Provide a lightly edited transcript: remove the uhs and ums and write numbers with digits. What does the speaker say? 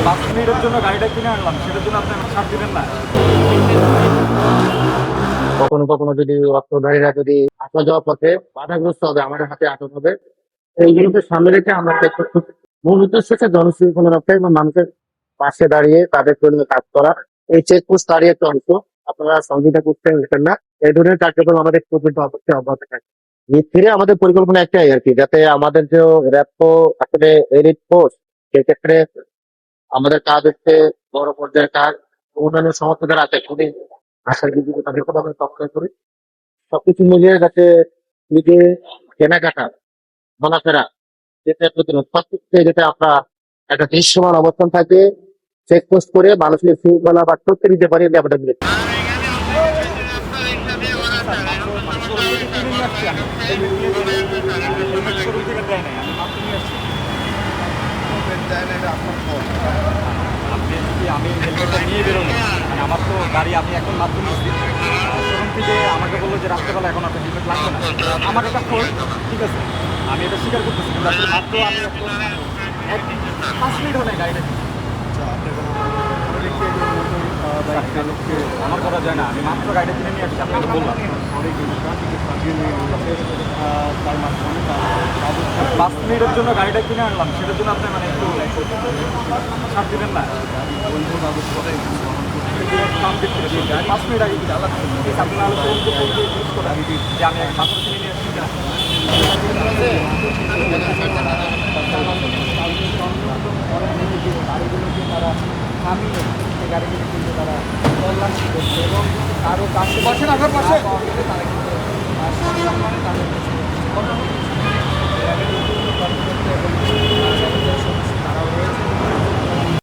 5 মিনিটের জন্য গাড়িটা কিনে আনলাম, সেটার জন্য আপনি আমাকে ছাড় দিবেন না? কখনো কখনো যদি অর্থধারীরা যদি আসা যাওয়ার পথে বাধাগ্রস্ত হবে, আমাদের হাতে আটক হবে। এইগুলোকে সামনে রেখে আমরা চেষ্টা করছি। মূল উদ্দেশ্য হচ্ছে জনশৃঙ্খলা রক্ষা এবং মানুষের পাশে দাঁড়িয়ে তাদের জন্য কাজ করা। এই চেকপোস্ট তারই একটা অংশ। আপনারা সঙ্গীতা করতে পারবেন না। এই ধরনের কার্যক্রম আমাদের পর্যন্ত অবশ্যই অব্যাহত থাকে। ফিরে আমাদের পরিকল্পনা একটাই আর কি, যাতে আমাদের যে র্যাপো আসলে এলিট ফোর্স, সেক্ষেত্রে আমাদের কাজ হচ্ছে বড় পর্যায়ের কাজ। অন্যান্য সমস্ত যারা আছে খুবই আশার দিকে তাদেরকে আমরা তৎপর করি। সবকিছু মিলিয়ে যাতে নিজে কেনাকাটা, চলাফেরা, যেটা প্রতিরোধ সবকিছু যাতে আমরা একটা দৃশ্যমান অবস্থান থাকে, চেকপোস্ট করে মানুষকে শৃঙ্খলা বা তথ্য দিতে পারি, এটা আমাদের মূল। শোরুম থেকে কিনে নিয়ে আসছি আমি। হেলমেট শোরুম থেকে দেয় নাই, আমি মাত্র নিয়ে আসছি। আমি হেলমেটটা নিয়ে বেরোনো, মানে আমার তো গাড়ি আমি এখন মাত্র নিচ্ছি। শোরুম থেকে আমাকে বললো যে রাত্রেবেলা এখন আপনার হেলমেট লাগবে না। আমার এটা ফোন, ঠিক আছে, আমি এটা স্বীকার করতেছি, কিন্তু আসলে মাত্র আমি এখন 5 মিনিট হলে গাড়িটা আমার করা যায় না, আমি মাত্র গাড়িটা কিনে নিয়ে আসছি, আপনাকে বললাম। 5 মিনিটের জন্য গাড়িটা কিনে আনলাম, সেটার জন্য আপনি মানে একটু ছাড় দিবেন না? 5 মিনিট আগে কিনে আলাদা আপনি আলো ইউজ করা যে আমি মাত্র কিনে নিয়ে আসছি। গাড়িগুলোকে তারা থামিয়ে সেই গাড়িগুলো কিন্তু তারা তল্লাশি করছে এবং আরও কাছে তারা কিন্তু সংগ্রাম করে তাদের